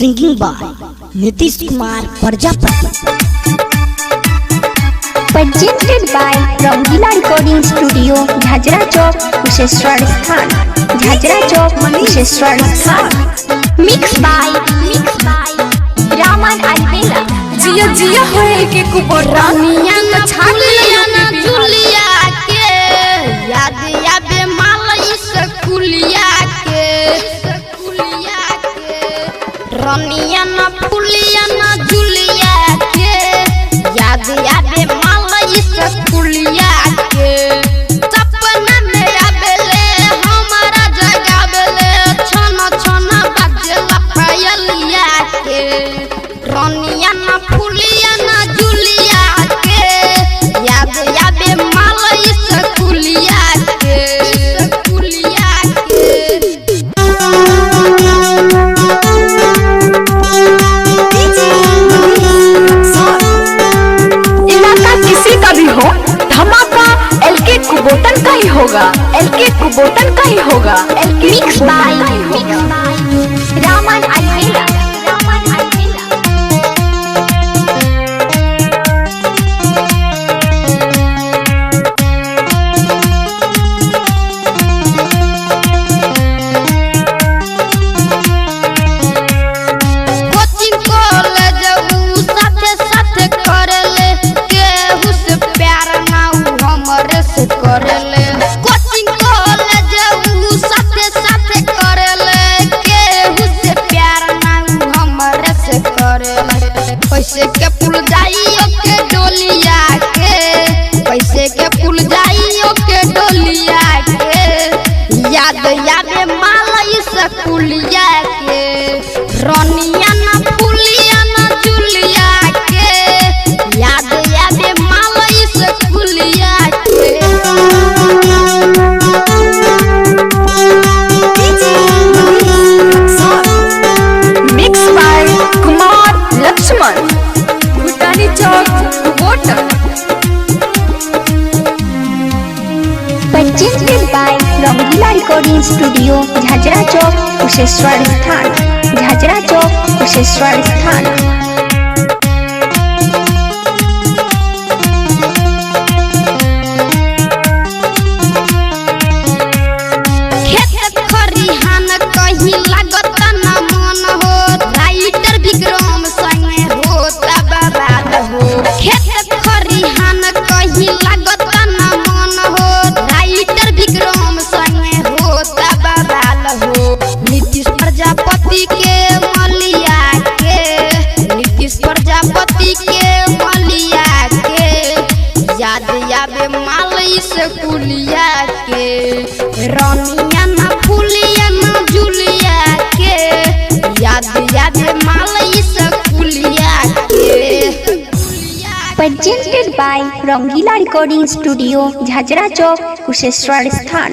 Singing by Nitish Kumar Prajapati. presented by Rangila recording studio Jhajhra Chowk Kusheshwar Sthan Kusheshwar स्थान। Mix by रामन अलबेला। जिया जिया होए के कुबरानिया न छालिया न जुलिया के याद आवे मालई सकुलिया के रानिया न फुलिया न जुलिया के याद आवे मालई सकुलिया के सपना में आवेले हमारा जगावेले छन छन बाजेला पायलिया के रानिया न फुलिया न जुलिया के याद आवे मालई सकुलिया के इलाका किसी का भी हो, धमाका एलके कुबोटन का ही होगा। मिक्स बाय रामन अलबेला। कोचिंग कॉलेज ऊ साथे साथे करेले केहू से प्यार ना ऊ हमरे से करेले। कोचिंग कॉलेज ऊ साथे साथे करेले केहू से प्यार ना ऊ हमरे से करेले। पैसे के पुल जाइयो के डोलिया के पैसे के पुल जाइयो के डोलिया के याद आवे मालई सकुलिया के रानिया न फुलिया न जुलिया के याद आवे मालई सकुलिया के। Mix by Kumar Laxman Bhutani Chowk Kubotan. presented by Rangila recording studio Jhajhra Chowk Kusheshwar Sthan. खेत खरिहान कहीं लागत न मन हो राइटर विक्रम संगे होता बर्बाद हो। खेत खरिहान कहीं लागत न मन हो राइटर विक्रम संगे होता बर्बाद हो। नीतीश प्रजापति के मलिया के याद आवे मालई सकुलिया के रानिया न फुलिया न जुलिया के याद आवे मालई सकुलिया के। presented by Rangila recording studio Jhajhra Chowk Kusheshwar स्थान।